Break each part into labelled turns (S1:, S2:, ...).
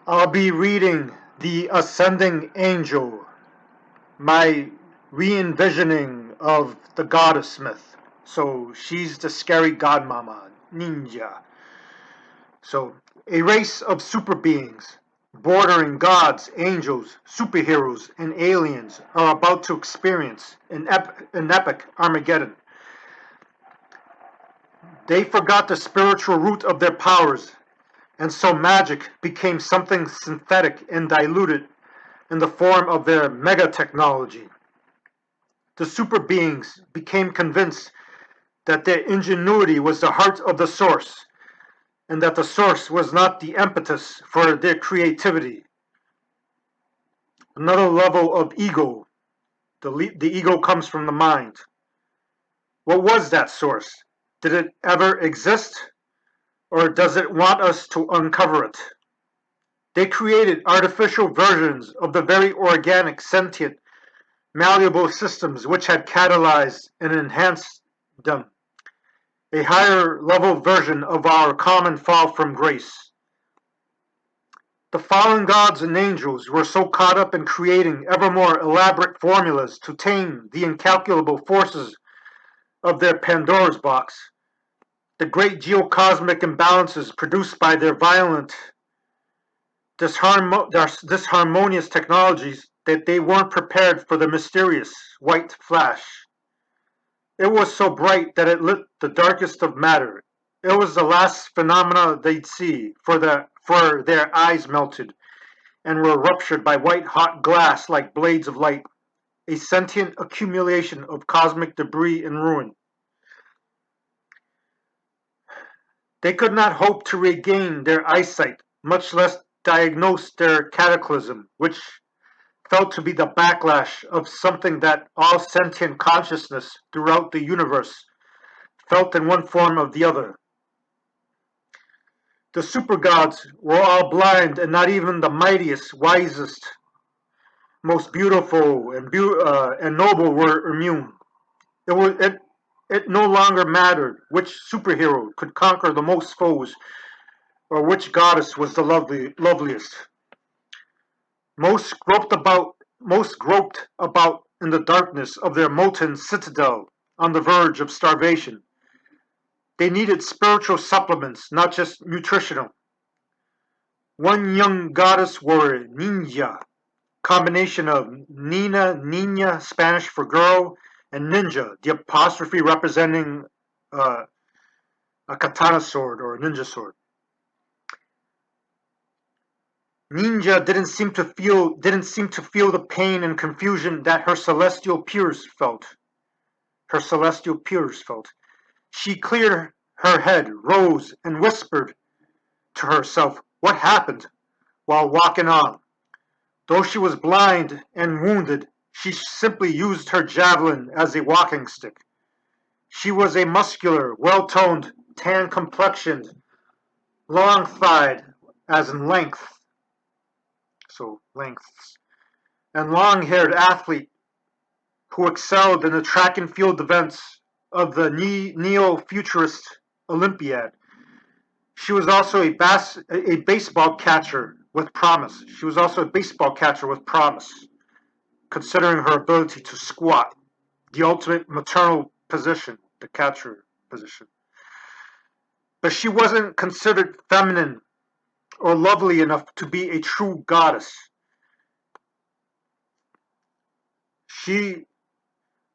S1: I'll be reading The Ascending Angel, my re-envisioning of the goddess myth. So she's the scary godmomma, ninja. So a race of super beings, bordering gods, angels, superheroes, and aliens are about to experience an epic Armageddon. They forgot the spiritual root of their powers, and so magic became something synthetic and diluted in the form of their mega-technology. The super beings became convinced that their ingenuity was the heart of the source, and that the source was not the impetus for their creativity. Another level of ego. The ego comes from the mind. What was that source? Did it ever exist? Or does it want us to uncover it? They created artificial versions of the very organic, sentient, malleable systems which had catalyzed and enhanced them. A higher level version of our common fall from grace. The fallen gods and angels were so caught up in creating ever more elaborate formulas to tame the incalculable forces of their Pandora's box, the great geocosmic imbalances produced by their violent, disharmonious technologies, that they weren't prepared for the mysterious white flash. It was so bright that it lit the darkest of matter. It was the last phenomena they'd see, for their eyes melted and were ruptured by white-hot glass like blades of light, a sentient accumulation of cosmic debris and ruin. They could not hope to regain their eyesight, much less diagnose their cataclysm, which felt to be the backlash of something that all sentient consciousness throughout the universe felt in one form or the other. The super gods were all blind, and not even the mightiest, wisest, most beautiful, and noble were immune. It no longer mattered which superhero could conquer the most foes, or which goddess was the loveliest. Most groped about in the darkness of their molten citadel, on the verge of starvation. They needed spiritual supplements, not just nutritional. One young goddess warrior, ninja, combination of niña, Spanish for girl, and ninja, the apostrophe representing a katana sword or a ninja sword. Ninja didn't seem to feel the pain and confusion that her celestial peers felt. She cleared her head, rose, and whispered to herself what happened, while walking on. Though she was blind and wounded, she simply used her javelin as a walking stick. She was a muscular, well-toned, tan-complexioned, long-thighed, as in length, so lengths, and long-haired athlete who excelled in the track and field events of the neo-futurist Olympiad. She was also a baseball catcher with promise. Considering her ability to squat, the ultimate maternal position, the catcher position. But she wasn't considered feminine or lovely enough to be a true goddess.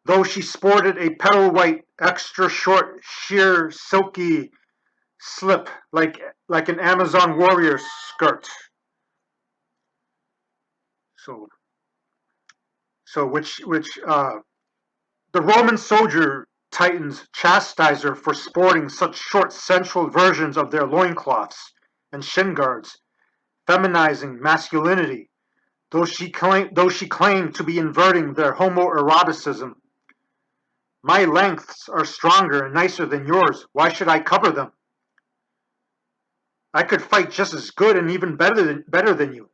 S1: Though she sported a petal white, extra short, sheer, silky slip like an Amazon warrior skirt. Which the Roman soldier titans chastised her for sporting such short sensual versions of their loincloths and shin guards, feminizing masculinity, though she claimed to be inverting their homoeroticism. My lengths are stronger and nicer than yours. Why should I cover them? I could fight just as good and even better than you.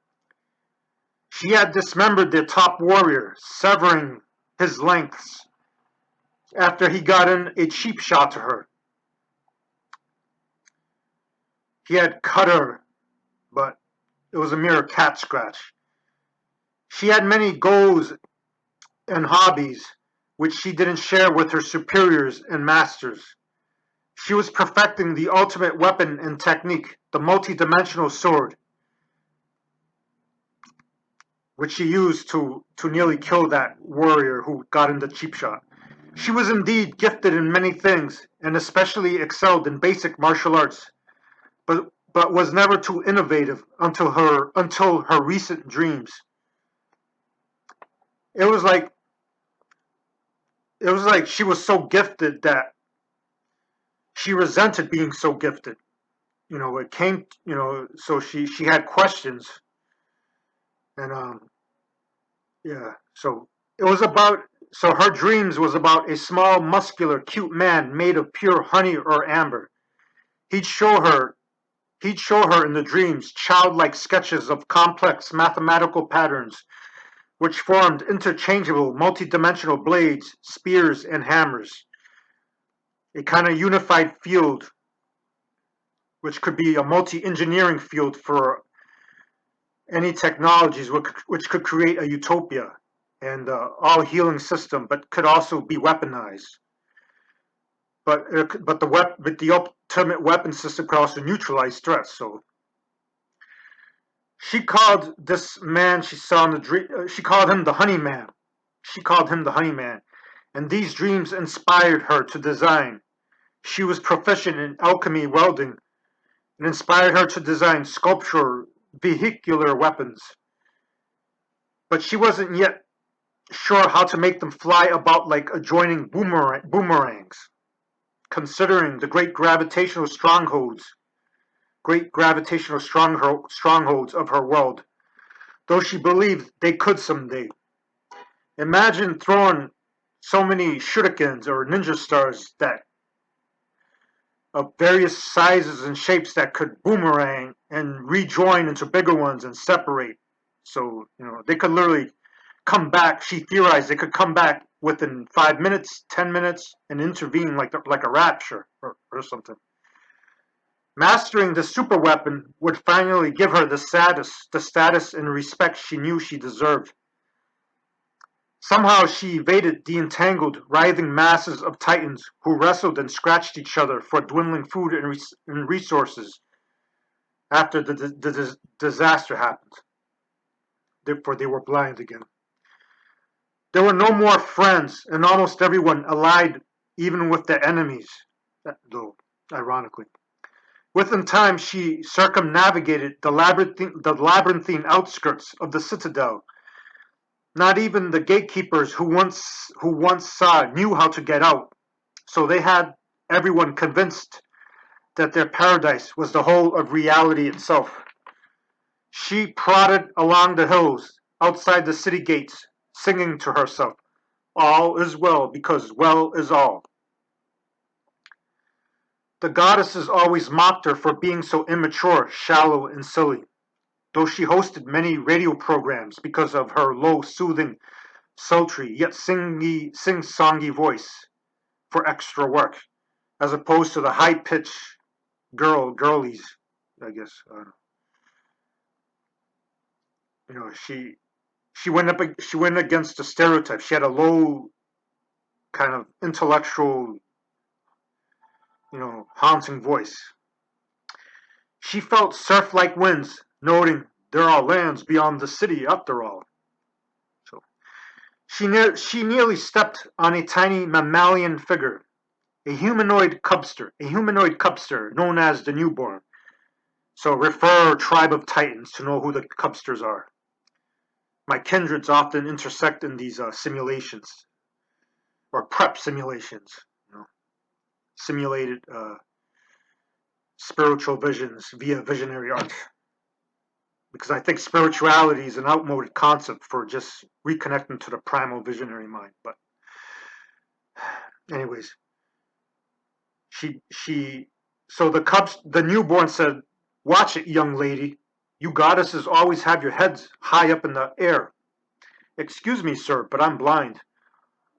S1: She had dismembered their top warrior, severing his lengths after he got in a cheap shot to her. He had cut her, but it was a mere cat scratch. She had many goals and hobbies which she didn't share with her superiors and masters. She was perfecting the ultimate weapon and technique, the multi-dimensional sword, which she used to nearly kill that warrior who got in the cheap shot. She was indeed gifted in many things, and especially excelled in basic martial arts, but was never too innovative until her recent dreams. It was like she was so gifted that she resented being so gifted. It came, so she had questions, and yeah, so it was about so her dreams was about a small, muscular, cute man made of pure honey or amber. He'd show her he'd show her in the dreams childlike sketches of complex mathematical patterns which formed interchangeable multidimensional blades, spears, and hammers. A kind of unified field which could be a multi-engineering field for any technologies which could create a utopia and all healing system, but could also be weaponized. But the ultimate weapon system could also neutralize threats. So she called this man she saw in the dream. She called him the Honey Man. She called him the Honey Man, and these dreams inspired her to design. She was proficient in alchemy, welding, and inspired her to design sculpture, vehicular weapons. But she wasn't yet sure how to make them fly about like adjoining boomerangs, considering the great gravitational strongholds of her world, though she believed they could someday. Imagine throwing so many shurikens or ninja stars that of various sizes and shapes that could boomerang and rejoin into bigger ones and separate. So, they could literally come back. She theorized they could come back within 5 minutes, 10 minutes, and intervene like a rapture or something. Mastering the super weapon would finally give her the status and respect she knew she deserved. Somehow she evaded the entangled, writhing masses of titans who wrestled and scratched each other for dwindling food and resources after the disaster happened. Therefore, they were blind again. There were no more friends, and almost everyone allied even with their enemies, though, ironically. Within time, she circumnavigated the labyrinthine outskirts of the citadel. Not even the gatekeepers who once saw knew how to get out, so they had everyone convinced that their paradise was the whole of reality itself. She prodded along the hills outside the city gates, singing to herself, "All is well, because well is all." The goddesses always mocked her for being so immature, shallow, and silly, though she hosted many radio programs because of her low, soothing, sultry, yet sing-songy voice for extra work, as opposed to the high-pitched girlies, I guess. She went against the stereotype. She had a low, kind of intellectual, haunting voice. She felt surf-like winds, noting there are lands beyond the city after all. So she nearly stepped on a tiny mammalian figure, a humanoid cubster known as the newborn. So refer tribe of titans to know who the cubsters are. My kindreds often intersect in these simulations, or prep simulations, simulated spiritual visions via visionary art. Because I think spirituality is an outmoded concept for just reconnecting to the primal visionary mind. But anyways, the newborn said, "Watch it, young lady. You goddesses always have your heads high up in the air." "Excuse me, sir, but I'm blind."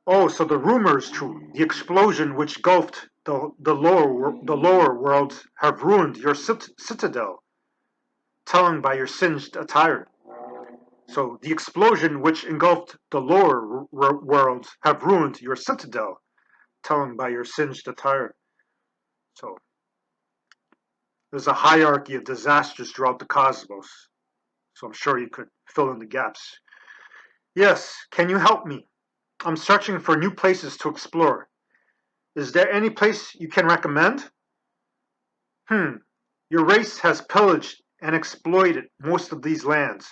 S1: "Oh, so the rumor is true. The explosion which gulfed the lower worlds have ruined your citadel. telling by your singed attire. So the explosion which engulfed the lower worlds have ruined your citadel, telling by your singed attire. So there's a hierarchy of disasters throughout the cosmos. So I'm sure you could fill in the gaps. Yes, can you help me? I'm searching for new places to explore. Is there any place you can recommend? Your race has pillaged and exploited most of these lands.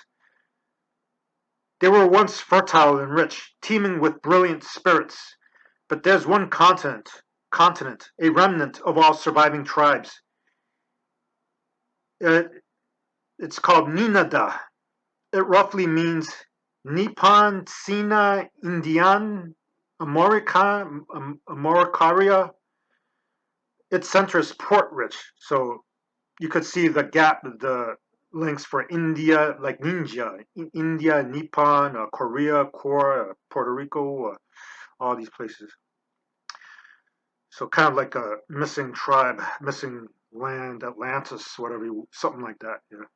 S1: They were once fertile and rich, teeming with brilliant spirits. But there's one continent, a remnant of all surviving tribes. It's called Ninada. It roughly means Nippon, Sina, Indian, Amoricaria. Its center is port rich, so you could see the gap, the links for India, like ninja, India, Nippon, Korea, Puerto Rico, all these places. So kind of like a missing tribe, missing land, Atlantis, whatever, something like that. Yeah.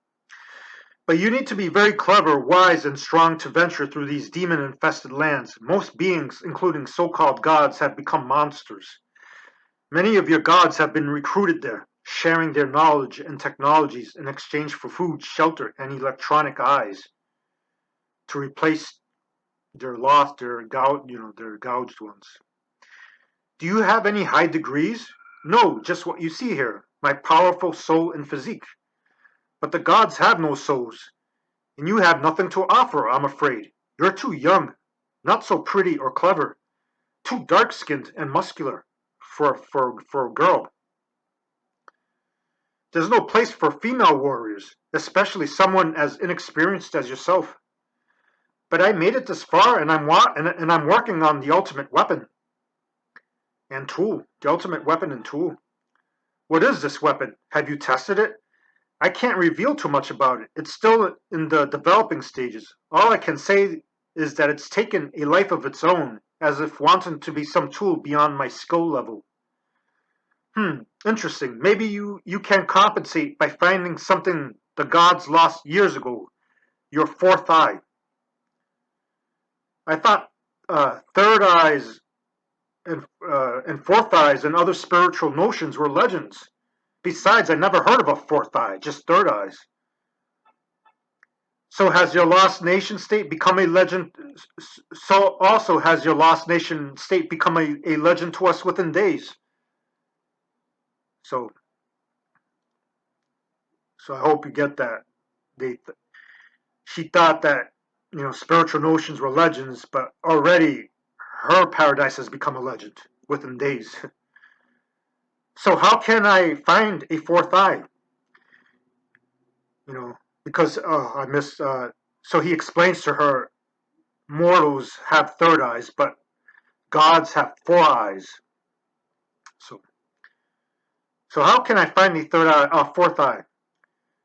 S1: But you need to be very clever, wise, and strong to venture through these demon-infested lands. Most beings, including so-called gods, have become monsters. Many of your gods have been recruited there, sharing their knowledge and technologies in exchange for food, shelter, and electronic eyes to replace their lost, their gouged ones. Do you have any high degrees? No, just what you see here, my powerful soul and physique. But the gods have no souls, and you have nothing to offer, I'm afraid. You're too young, not so pretty or clever, too dark-skinned and muscular for a girl. There's no place for female warriors, especially someone as inexperienced as yourself. But I made it this far, and I'm working on the ultimate weapon and tool. The ultimate weapon and tool. What is this weapon? Have you tested it? I can't reveal too much about it. It's still in the developing stages. All I can say is that it's taken a life of its own, as if wanting to be some tool beyond my skill level. Interesting. Maybe you can compensate by finding something the gods lost years ago. Your fourth eye. I thought third eyes and fourth eyes and other spiritual notions were legends. Besides, I never heard of a fourth eye, just third eyes. So has your lost nation state become a legend? So also has your lost nation state become a legend to us within days? So, so I hope you get that. She thought that spiritual notions were legends, but already her paradise has become a legend within days. So how can I find a fourth eye? Because I missed. So he explains to her, mortals have third eyes, but gods have four eyes. So, so how can I find the fourth eye?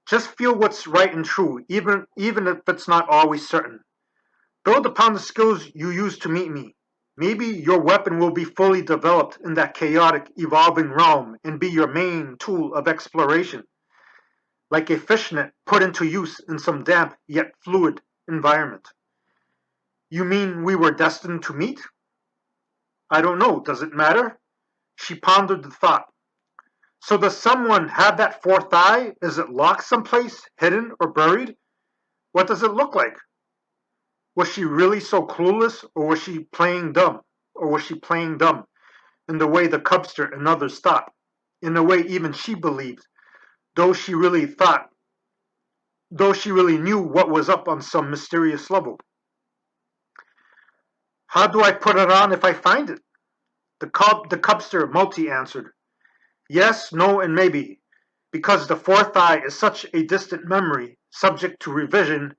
S1: Just feel what's right and true, even if it's not always certain. Build upon the skills you use to meet me. Maybe your weapon will be fully developed in that chaotic, evolving realm and be your main tool of exploration, like a fishnet put into use in some damp yet fluid environment. You mean we were destined to meet? I don't know. Does it matter? She pondered the thought. So does someone have that fourth eye? Is it locked someplace, hidden or buried? What does it look like? Was she really so clueless, or was she playing dumb? In the way the cubster and others thought, in the way even she believed, though she really knew what was up on some mysterious level. How do I put it on if I find it? The cubster multi answered. Yes, no, and maybe, because the fourth eye is such a distant memory, subject to revision.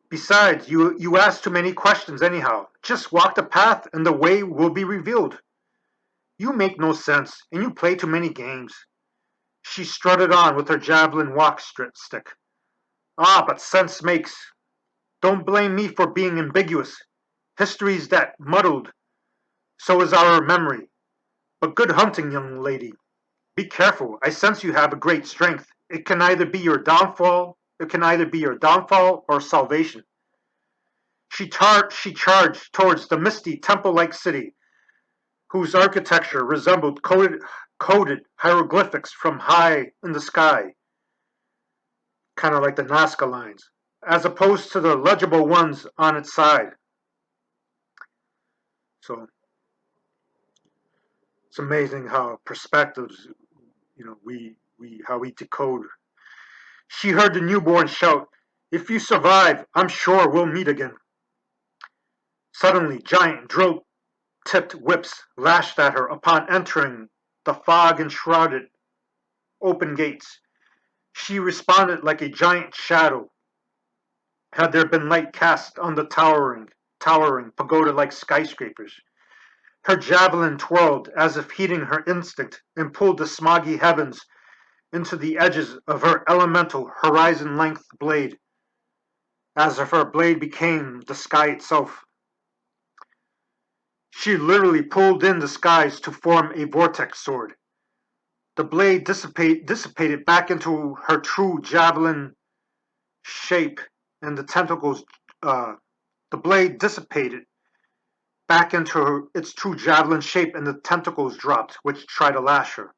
S1: Besides, you ask too many questions anyhow. Just walk the path and the way will be revealed. You make no sense, and you play too many games. She strutted on with her javelin walk stick. Ah, but sense makes. Don't blame me for being ambiguous. History's that muddled. So is our memory. But good hunting, young lady. Be careful. I sense you have a great strength. It can either be your downfall. It can either be your downfall or salvation. She charged towards the misty temple-like city, whose architecture resembled coded hieroglyphics from high in the sky, kind of like the Nazca lines, as opposed to the legible ones on its side. So it's amazing how perspectives, how we decode. She heard the newborn shout, "If you survive, I'm sure we'll meet again." Suddenly, giant drill-tipped whips lashed at her upon entering the fog-enshrouded open gates. She responded like a giant shadow, had there been light cast on the towering pagoda-like skyscrapers. Her javelin twirled as if heeding her instinct and pulled the smoggy heavens into the edges of her elemental horizon-length blade, as if her blade became the sky itself. She literally pulled in the skies to form a vortex sword. The blade dissipated back into her true javelin shape, and the tentacles, the blade dissipated back into its true javelin shape, and the tentacles dropped, which tried to lash her.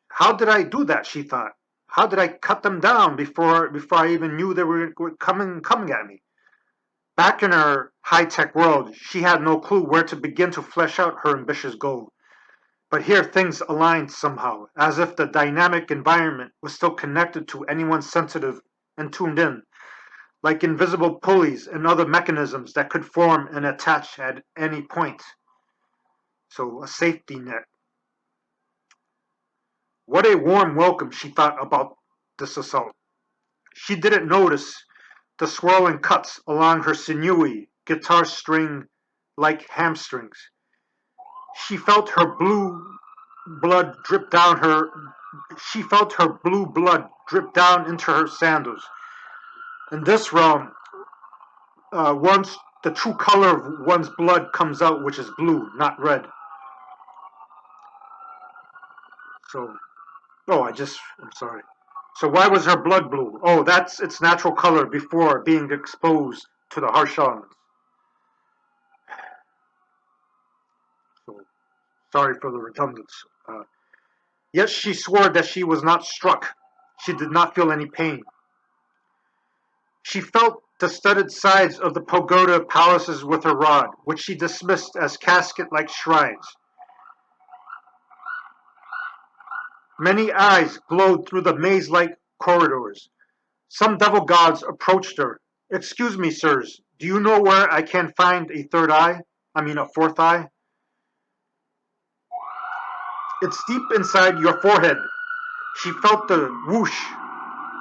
S1: How did I do that? She thought. How did I cut them down before I even knew they were coming at me? Back in her high-tech world, she had no clue where to begin to flesh out her ambitious goal. But here things aligned somehow, as if the dynamic environment was still connected to anyone sensitive and tuned in, like invisible pulleys and other mechanisms that could form and attach at any point. So, a safety net. What a warm welcome, she thought about this assault. She didn't notice the swirling cuts along her sinewy, guitar string like hamstrings. She felt her blue blood drip down her she felt her blue blood drip down into her sandals. In this realm, once the true color of one's blood comes out, which is blue, not red. So, I'm sorry. So why was her blood blue? Oh, that's its natural color before being exposed to the harsh elements. So, sorry for the redundance. Yet she swore that she was not struck. She did not feel any pain. She felt the studded sides of the pagoda palaces with her rod, which she dismissed as casket-like shrines. Many eyes glowed through the maze-like corridors. Some devil gods approached her. "Excuse me, sirs, do you know where I can find a third eye? I mean a fourth eye?" "It's deep inside your forehead." She felt the whoosh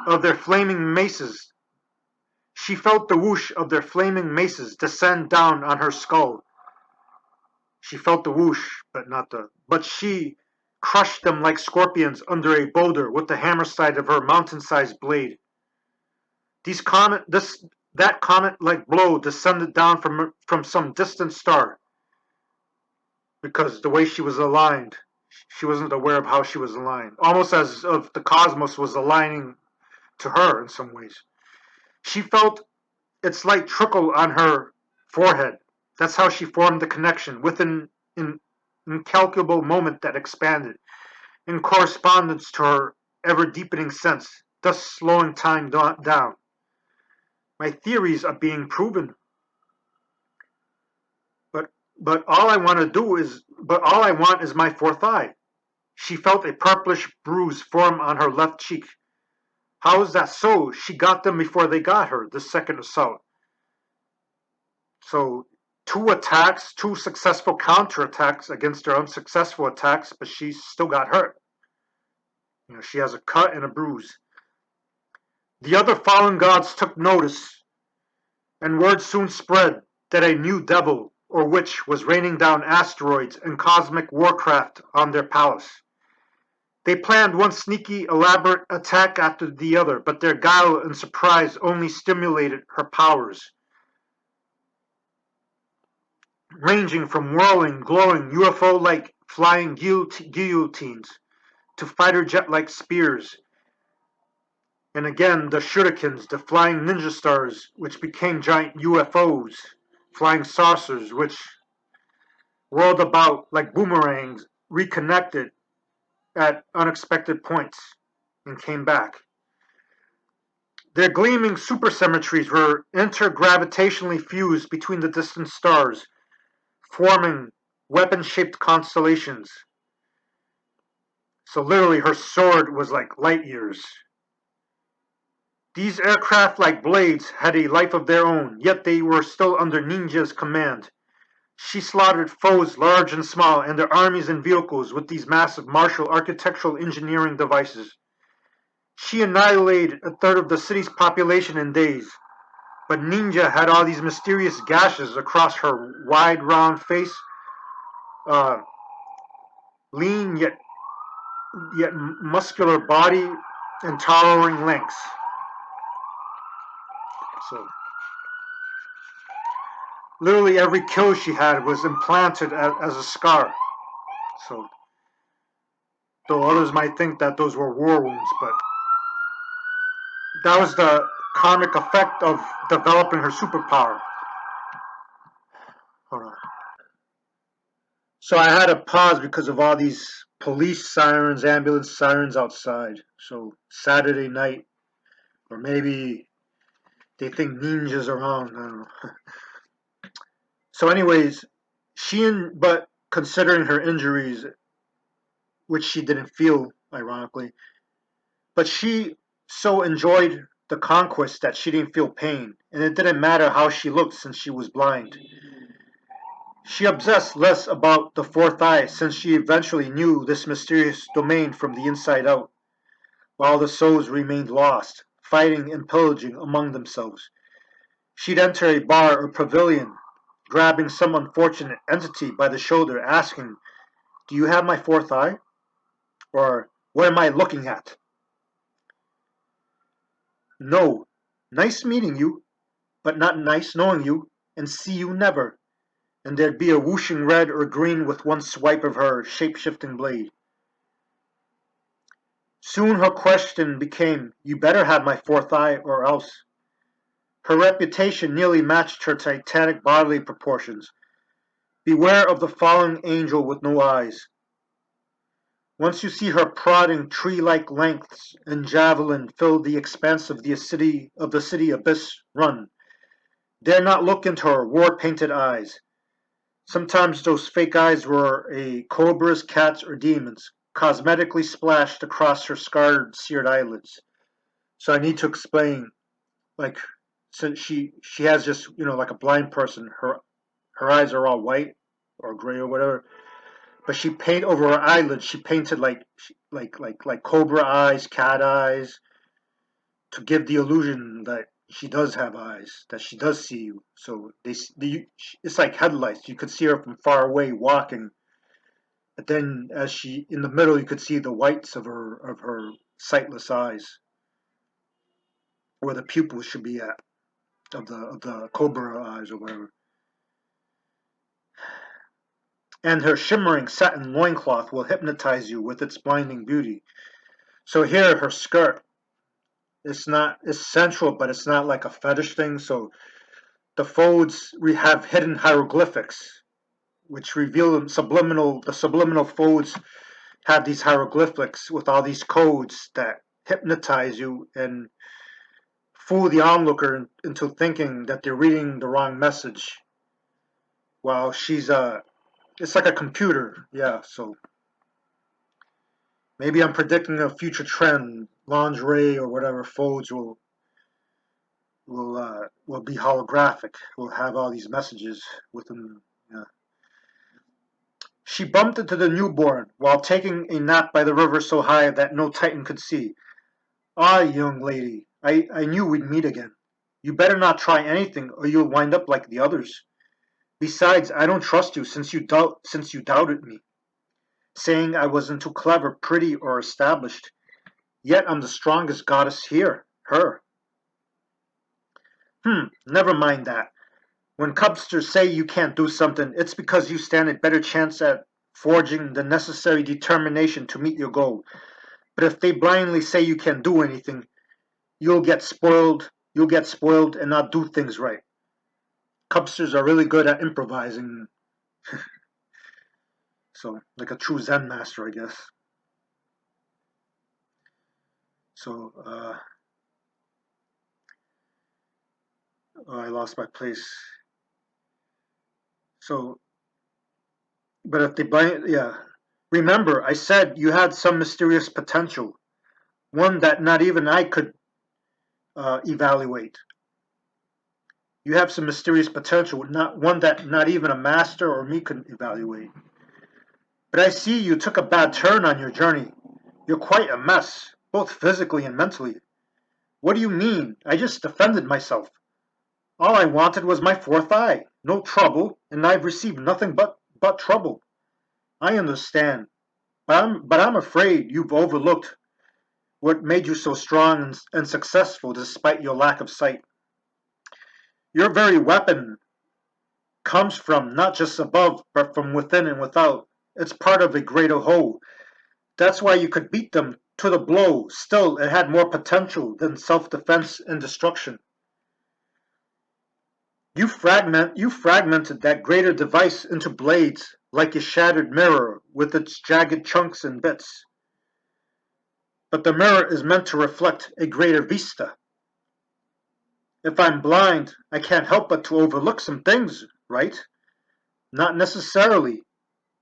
S1: of their flaming maces. She felt the whoosh of their flaming maces descend down on her skull. She felt the whoosh, but she crushed them like scorpions under a boulder with the hammer side of her mountain-sized blade. That comet-like blow descended down from some distant star, because the way she was aligned, she wasn't aware of how she was aligned, almost as if the cosmos was aligning to her in some ways. She felt its light trickle on her forehead. That's how she formed the connection with an incalculable moment that expanded in correspondence to her ever-deepening sense, thus slowing time down. My theories are being proven. But all I want is my fourth eye. She felt a purplish bruise form on her left cheek. How is that so? She got them before they got her, the second assault. So, two successful counterattacks against her unsuccessful attacks, but she still got hurt. She has a cut and a bruise. The other fallen gods took notice, and word soon spread that a new devil or witch was raining down asteroids and cosmic warcraft on their palace. They planned one sneaky, elaborate attack after the other, but their guile and surprise only stimulated her powers, ranging from whirling, glowing, UFO-like flying guillotines to fighter jet-like spears, and again the shurikens, the flying ninja stars, which became giant UFOs, flying saucers, which whirled about like boomerangs, reconnected at unexpected points, and came back. Their gleaming supersymmetries were intergravitationally fused between the distant stars, forming weapon-shaped constellations. So literally her sword was like light years. These aircraft-like blades had a life of their own, yet they were still under Ninja's command. She slaughtered foes large and small and their armies and vehicles with these massive martial architectural engineering devices. She annihilated a third of the city's population in days. But Ninja had all these mysterious gashes across her wide, round face, uh, lean yet muscular body, and towering lengths. So, literally every kill she had was implanted as a scar. So, though others might think that those were war wounds, but that was the karmic effect of developing her superpower. Hold on. So I had to pause because of all these police sirens, ambulance sirens outside. So Saturday night, or maybe they think ninjas around. I don't know. So, anyways, but considering her injuries, which she didn't feel, ironically, but she so enjoyed the conquest that she didn't feel pain, and it didn't matter how she looked since she was blind. She obsessed less about the fourth eye since she eventually knew this mysterious domain from the inside out, while the souls remained lost, fighting and pillaging among themselves. She'd enter a bar or pavilion, grabbing some unfortunate entity by the shoulder, asking, "Do you have my fourth eye?" Or, "What am I looking at?" "No. Nice meeting you, but not nice knowing you, and see you never." And there'd be a whooshing red or green with one swipe of her shape-shifting blade. Soon her question became, "You better have my fourth eye or else." Her reputation nearly matched her titanic bodily proportions. Beware of the falling angel with no eyes. Once you see her prodding tree-like lengths and javelin fill the expanse of the city abyss, run. Dare not look into her war-painted eyes. Sometimes those fake eyes were a cobra's, cat's, or demon's, cosmetically splashed across her scarred, seared eyelids. So I need to explain, like, since she has just, like a blind person, her eyes are all white or gray or whatever. But she painted over her eyelids. She painted like cobra eyes, cat eyes, to give the illusion that she does have eyes, that she does see you. So it's like headlights. You could see her from far away walking, but then as she in the middle, you could see the whites of her sightless eyes, where the pupils should be at of the cobra eyes or whatever. And her shimmering satin loincloth will hypnotize you with its blinding beauty. So here, her skirt, it's sensual, but it's not like a fetish thing. So the folds we have hidden hieroglyphics, which reveal the subliminal folds have these hieroglyphics with all these codes that hypnotize you and fool the onlooker into thinking that they're reading the wrong message. While it's like a computer, yeah. So maybe I'm predicting a future trend. Lingerie or whatever folds will be holographic. Will have all these messages with them. Yeah. She bumped into the newborn while taking a nap by the river so high that no Titan could see. "Ah, young lady, I knew we'd meet again. You better not try anything, or you'll wind up like the others. Besides, I don't trust you since you doubted me, saying I wasn't too clever, pretty, or established. Yet I'm the strongest goddess here, her." Never mind that. When cubsters say you can't do something, it's because you stand a better chance at forging the necessary determination to meet your goal. But if they blindly say you can't do anything, you'll get spoiled and not do things right. Cubsters are really good at improvising, so like a true Zen master, I guess. So, I lost my place. So, but if they blind, yeah. Remember, I said you had some mysterious potential, one that not even I could evaluate. You have some mysterious potential, not one that not even a master or me could evaluate. But I see you took a bad turn on your journey. You're quite a mess, both physically and mentally. What do you mean? I just defended myself. All I wanted was my fourth eye. No trouble, and I've received nothing but trouble. I understand, but I'm afraid you've overlooked what made you so strong and successful despite your lack of sight. Your very weapon comes from not just above, but from within and without. It's part of a greater whole. That's why you could beat them to the blow. Still, it had more potential than self-defense and destruction. You fragmented that greater device into blades, like a shattered mirror with its jagged chunks and bits. But the mirror is meant to reflect a greater vista. If I'm blind, I can't help but to overlook some things, right? Not necessarily.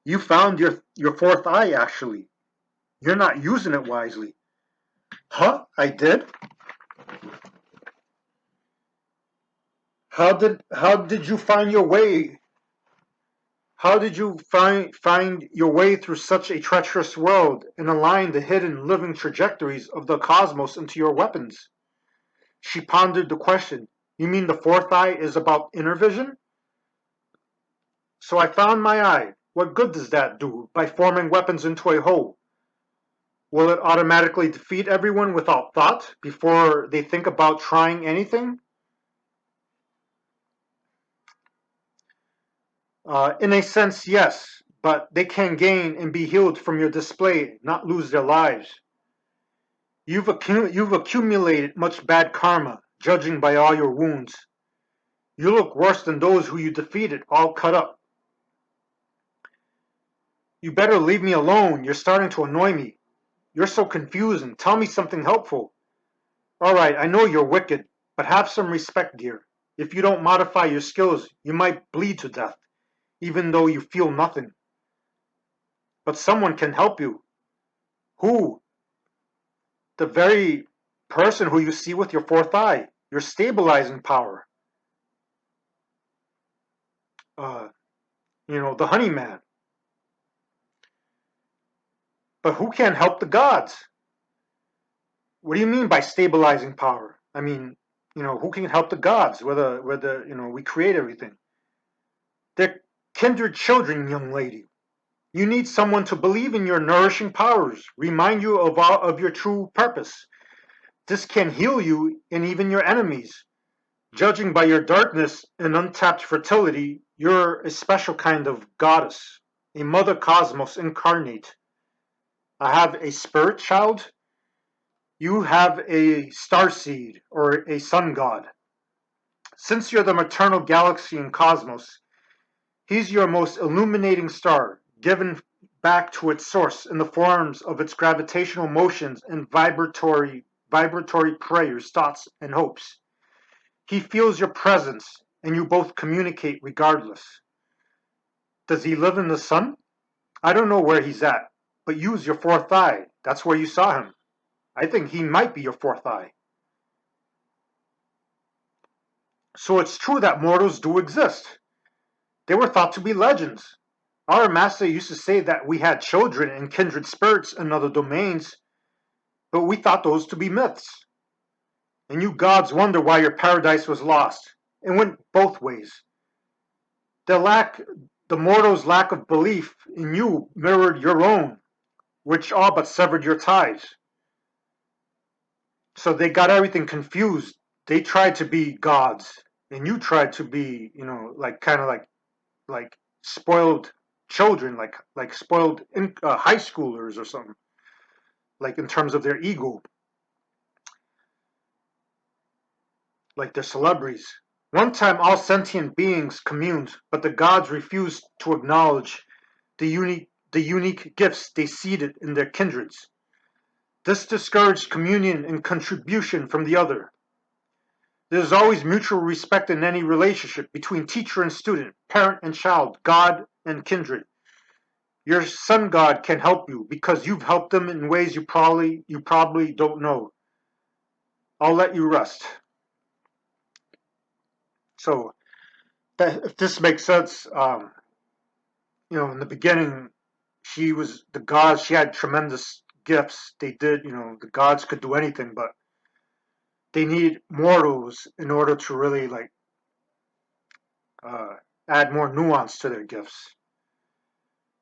S1: You found your fourth eye, actually. You're not using it wisely. Huh? I did? How did you find your way? How did you find your way through such a treacherous world and align the hidden living trajectories of the cosmos into your weapons? She pondered the question. You mean the fourth eye is about inner vision? So I found my eye. What good does that do by forming weapons into a whole? Will it automatically defeat everyone without thought before they think about trying anything? In a sense, yes, but they can gain and be healed from your display, not lose their lives. You've accumulated much bad karma, judging by all your wounds. You look worse than those who you defeated, all cut up. You better leave me alone. You're starting to annoy me. You're so confusing. Tell me something helpful. All right, I know you're wicked, but have some respect, dear. If you don't modify your skills, you might bleed to death, even though you feel nothing. But someone can help you. Who? The very person who you see with your fourth eye, your stabilizing power. Uh, the honey man. But who can help the gods? What do you mean by stabilizing power? I mean, who can help the gods? Whether we create everything. They're kindred children, young lady. You need someone to believe in your nourishing powers, remind you of your true purpose. This can heal you and even your enemies. Judging by your darkness and untapped fertility, you're a special kind of goddess, a mother cosmos incarnate. I have a spirit child. You have a starseed or a sun god. Since you're the maternal galaxy in cosmos, he's your most illuminating star, given back to its source in the forms of its gravitational motions and vibratory prayers, thoughts, and hopes. He feels your presence, and you both communicate regardless. Does he live in the sun? I don't know where he's at, but use your fourth eye. That's where you saw him. I think he might be your fourth eye. So it's true that mortals do exist. They were thought to be legends. Our master used to say that we had children and kindred spirits in other domains, but we thought those to be myths. And you gods wonder why your paradise was lost. It went both ways. The mortals' lack of belief in you mirrored your own, which all but severed your ties. So they got everything confused. They tried to be gods, and you tried to be, like kind of like spoiled. children, like spoiled high schoolers or something, like in terms of their ego, like they're celebrities. One time all sentient beings communed, but the gods refused to acknowledge the unique gifts they seeded in their kindreds. This discouraged communion and contribution from the other. There is always mutual respect in any relationship between teacher and student, parent and child, God and kindred. Your sun god can help you because you've helped them in ways you probably don't know. I'll let you rest. So, if this makes sense, in the beginning, she was the gods. She had tremendous gifts. They did, the gods could do anything, but they need mortals in order to really uh, add more nuance to their gifts.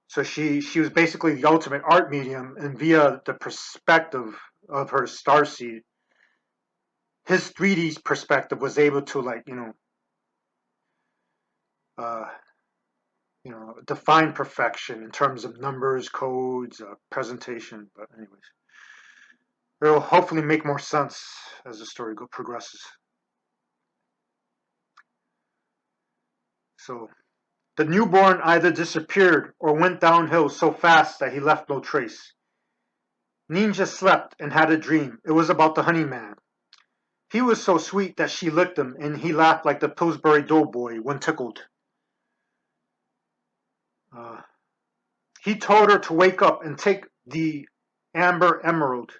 S1: So she was basically the ultimate art medium, and via the perspective of her starseed, his 3D perspective was able to uh, define perfection in terms of numbers, codes, presentation. But anyways, it'll hopefully make more sense as the story progresses. So the newborn either disappeared or went downhill so fast that he left no trace. Ninja slept and had a dream. It was about the honey man. He was so sweet that she licked him, and he laughed like the Pillsbury Doughboy when tickled. Uh, he told her to wake up and take the amber emerald.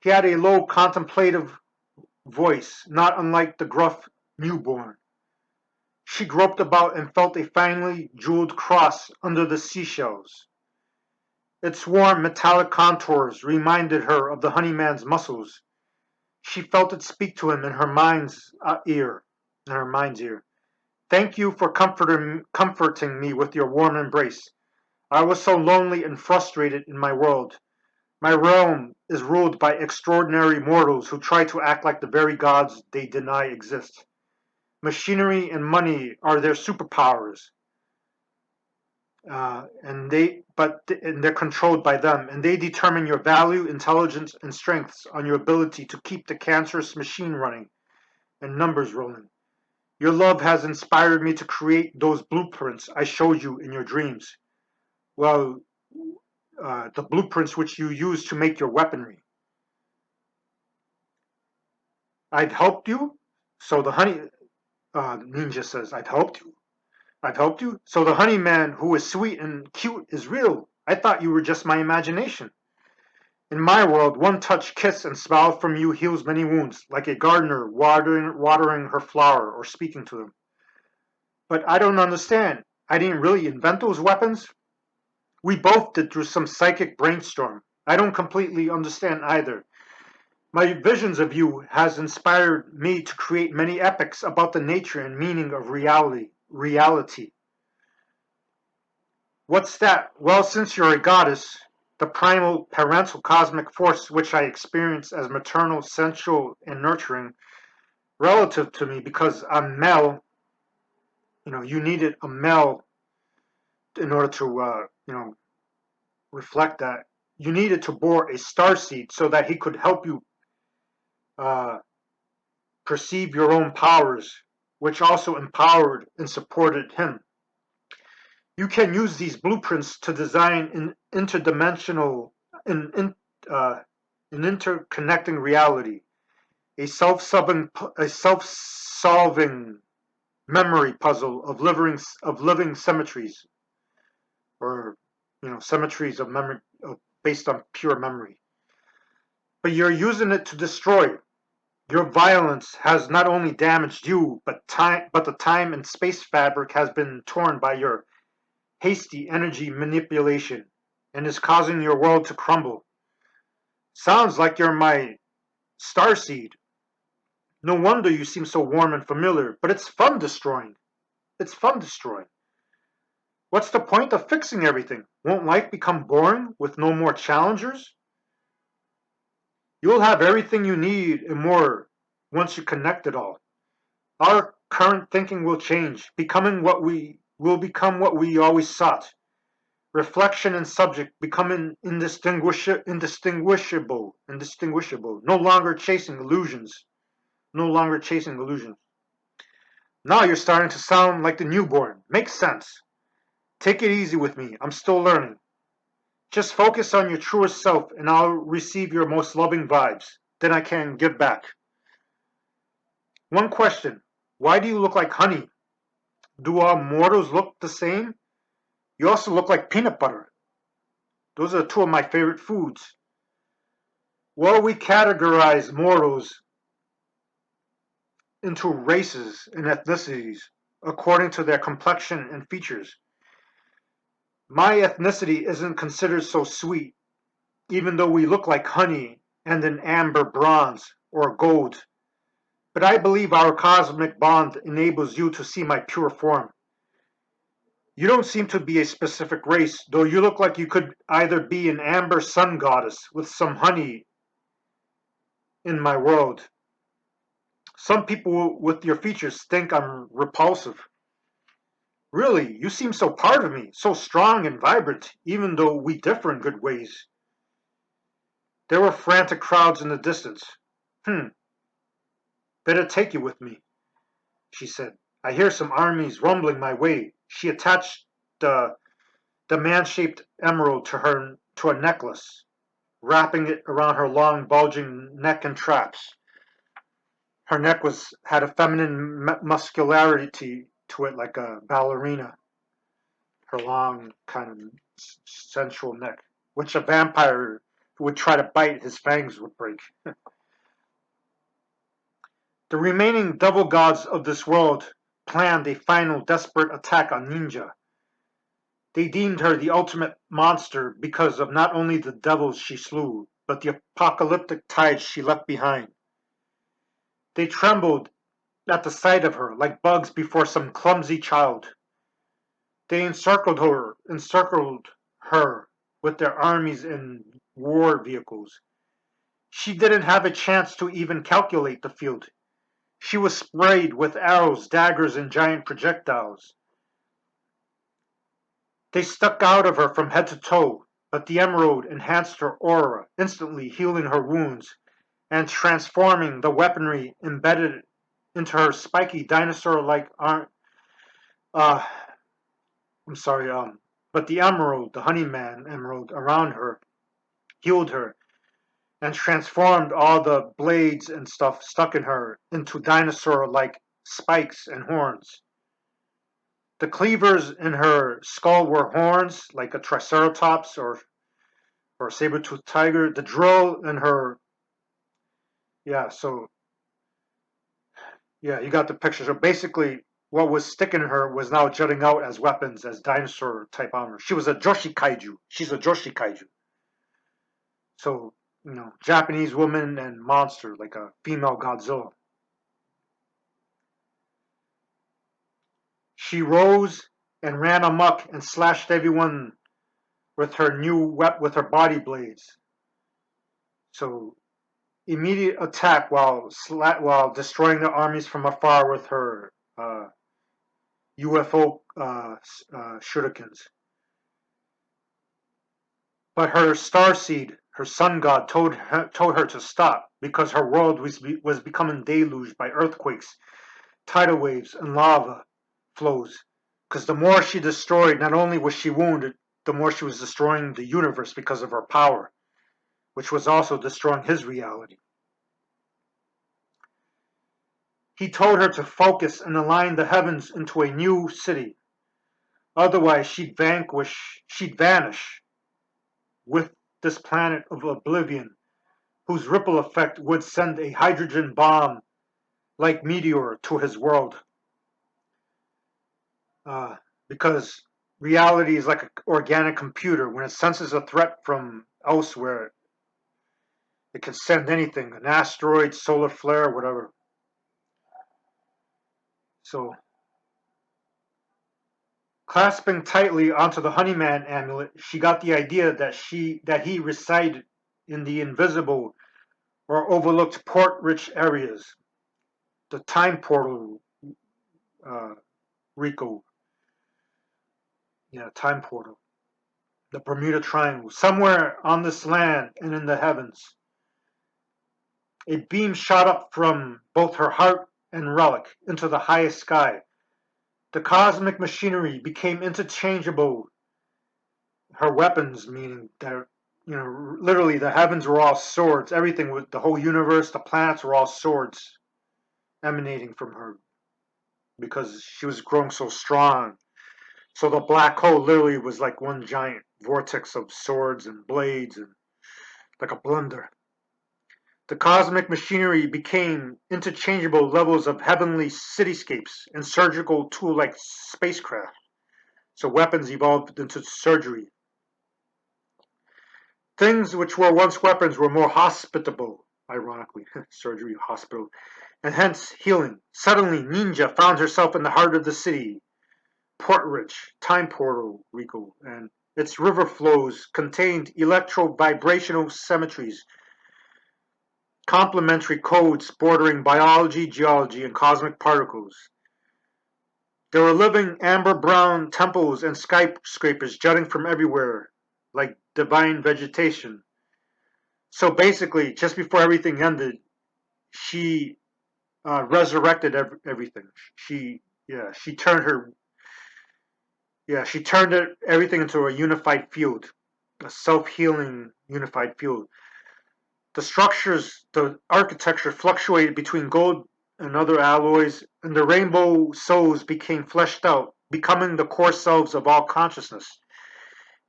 S1: He had a low, contemplative voice, not unlike the gruff newborn. She groped about and felt a finely jeweled cross under the seashells. Its warm, metallic contours reminded her of the honeyman's muscles. She felt it speak to him in her mind's ear. In her mind's ear. Thank you for comforting me with your warm embrace. I was so lonely and frustrated in my world. My realm is ruled by extraordinary mortals who try to act like the very gods they deny exist. Machinery and money are their superpowers, and they're controlled by them, and they determine your value, intelligence, and strengths on your ability to keep the cancerous machine running and numbers rolling. Your love has inspired me to create those blueprints I showed you in your dreams. Well, the blueprints which you use to make your weaponry. I've helped you, so the honey ninja says, I've helped you. I've helped you. So the honey man who is sweet and cute is real. I thought you were just my imagination. In my world, one touch, kiss, and smile from you heals many wounds, like a gardener watering her flower or speaking to them. But I don't understand. I didn't really invent those weapons. We both did through some psychic brainstorm. I don't completely understand either. My visions of you has inspired me to create many epics about the nature and meaning of reality. What's that? Well, since you're a goddess, the primal parental cosmic force which I experience as maternal, sensual, and nurturing, relative to me because I'm male, you needed a male in order to, reflect that. You needed to bore a starseed so that he could help you uh, perceive your own powers, which also empowered and supported him. You can use these blueprints to design an interdimensional, uh, an interconnecting reality, a self-solving memory puzzle of living symmetries, or symmetries of memory based on pure memory. But you're using it to destroy. Your violence has not only damaged you, but the time and space fabric has been torn by your hasty energy manipulation and is causing your world to crumble. Sounds like you're my starseed. No wonder you seem so warm and familiar, but it's fun destroying. It's fun destroying. What's the point of fixing everything? Won't life become boring with no more challengers? You'll have everything you need and more once you connect it all. Our current thinking will change, become what we always sought. reflection and subject becoming indistinguishable, no longer chasing illusions. Now you're starting to sound like the newborn. Makes sense. Take it easy with me. I'm still learning. Just focus on your truest self and I'll receive your most loving vibes. Then I can give back. One question. Why do you look like honey? Do all mortals look the same? You also look like peanut butter. Those are two of my favorite foods. Well, we categorize mortals into races and ethnicities according to their complexion and features. My ethnicity isn't considered so sweet, even though we look like honey and an amber bronze or gold. But I believe our cosmic bond enables you to see my pure form. You don't seem to be a specific race, though you look like you could either be an amber sun goddess with some honey in my world. Some people with your features think I'm repulsive. Really, you seem so part of me, so strong and vibrant, even though we differ in good ways. There were frantic crowds in the distance. Better take you with me, she said. I hear some armies rumbling my way. She attached the man-shaped emerald to a necklace, wrapping it around her long, bulging neck and traps. Her neck had a feminine muscularity to it, like a ballerina. Her long, kind of sensual neck, which a vampire who would try to bite his fangs would break. The remaining devil gods of this world planned a final desperate attack on Ninja. They deemed her the ultimate monster because of not only the devils she slew, but the apocalyptic tides she left behind. They trembled at the sight of her like bugs before some clumsy child. They encircled her with their armies and war vehicles. She didn't have a chance to even calculate the field. She was sprayed with arrows, daggers, and giant projectiles. They stuck out of her from head to toe, but the emerald enhanced her aura, instantly healing her wounds and transforming the weaponry embedded into her spiky dinosaur-like arm. Uh, I'm sorry, but the emerald, the honeyman emerald around her, healed her and transformed all the blades and stuff stuck in her into dinosaur-like spikes and horns. The cleavers in her skull were horns, like a triceratops or a saber-toothed tiger. The drill in her, yeah, so, yeah, you got the picture. So basically, what was sticking in her was now jutting out as weapons, as dinosaur-type armor. She was a Joshi Kaiju. She's a Joshi Kaiju. So, Japanese woman and monster, like a female Godzilla. She rose and ran amok and slashed everyone with with her body blades. So immediate attack while destroying the armies from afar with her UFO shurikens. But her starseed, her sun god, told her to stop because her world was becoming deluged by earthquakes, tidal waves, and lava flows. Because the more she destroyed, not only was she wounded, the more she was destroying the universe because of her power, which was also destroying his reality. He told her to focus and align the heavens into a new city. Otherwise, she'd vanish with this planet of oblivion, whose ripple effect would send a hydrogen bomb like meteor to his world. Because reality is like an organic computer. When it senses a threat from elsewhere, it can send anything, an asteroid, solar flare, whatever. So, clasping tightly onto the Honeyman amulet, she got the idea that he resided in the invisible or overlooked port-rich areas, the time portal, Rico. Yeah, time portal. the Bermuda Triangle, somewhere on this land and in the heavens. A beam shot up from both her heart and relic into the highest sky. The cosmic machinery became interchangeable. Her weapons, meaning that, literally the heavens were all swords. Everything with the whole universe, the planets were all swords emanating from her because she was growing so strong. So the black hole literally was like one giant vortex of swords and blades and like a blender. The cosmic machinery became interchangeable levels of heavenly cityscapes and surgical tool-like spacecraft. So weapons evolved into surgery. Things which were once weapons were more hospitable, ironically, surgery, hospital, and hence healing. Suddenly, Ninja found herself in the heart of the city, Port-rich, time portal, Rico, and its river flows contained electro-vibrational symmetries, complementary codes bordering biology, geology, and cosmic particles. There were living amber-brown temples and skyscrapers jutting from everywhere, like divine vegetation. So basically, just before everything ended, she resurrected everything. She turned her, she turned everything into a unified field, a self-healing unified field. The structures, the architecture fluctuated between gold and other alloys, and the rainbow souls became fleshed out, becoming the core selves of all consciousness.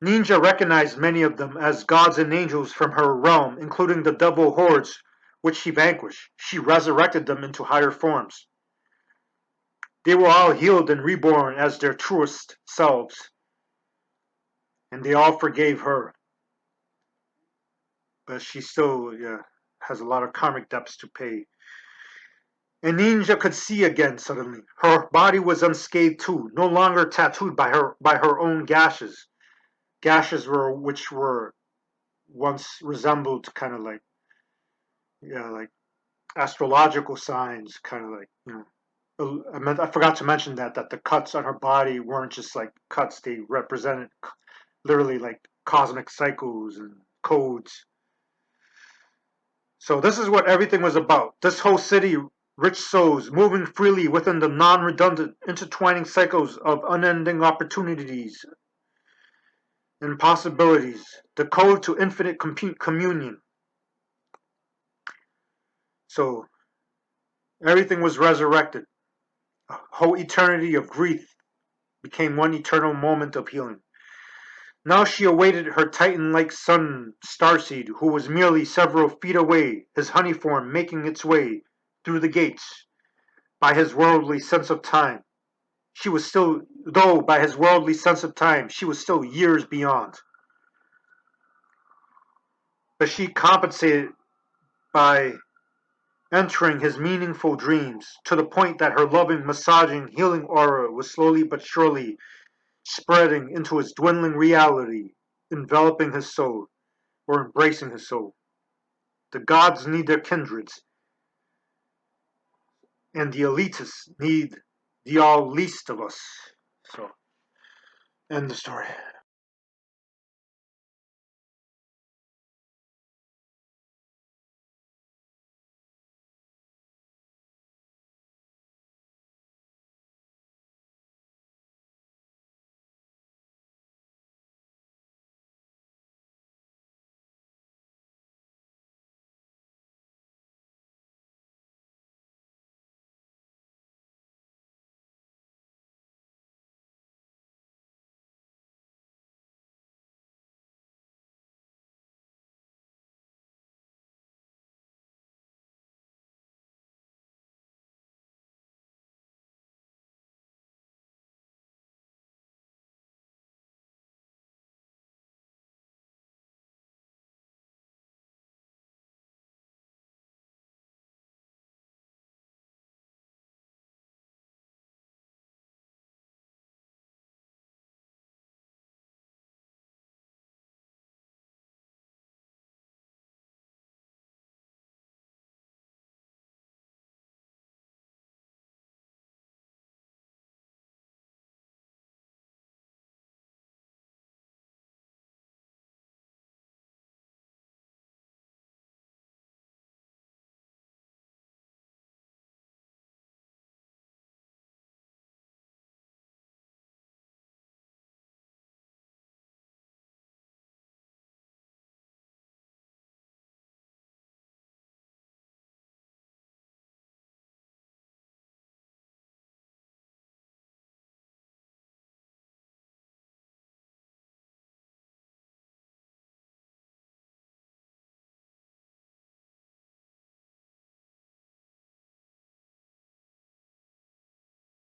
S1: Ninja recognized many of them as gods and angels from her realm, including the devil hordes, which she vanquished. She resurrected them into higher forms. They were all healed and reborn as their truest selves, and they all forgave her. But she still has a lot of karmic debts to pay. And Ninja could see again suddenly. Her body was unscathed too, no longer tattooed by her own gashes. Gashes which were once resembled kind of like like astrological signs, kind of like I forgot to mention that the cuts on her body weren't just like cuts; they represented literally like cosmic cycles and codes. So this is what everything was about. This whole city, rich souls moving freely within the non-redundant, intertwining cycles of unending opportunities and possibilities. The code to infinite communion. So everything was resurrected. A whole eternity of grief became one eternal moment of healing. Now she awaited her titan-like son, Starseed, who was merely several feet away, his honey form making its way through the gates. By his worldly sense of time, she was still, though by his worldly sense of time, she was still years beyond. But she compensated by entering his meaningful dreams to the point that her loving, massaging, healing aura was slowly but surely spreading into his dwindling reality, enveloping his soul, or embracing his soul. The gods need their kindreds, and the elitists need the all least of us. So, end the story.